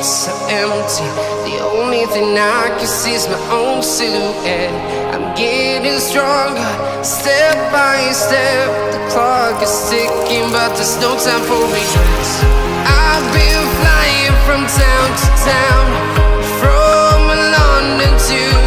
so empty. The only thing I can see is my own silhouette. I'm getting stronger, step by step. The clock is ticking, but there's no time for regrets. I've been flying from town to town, from London to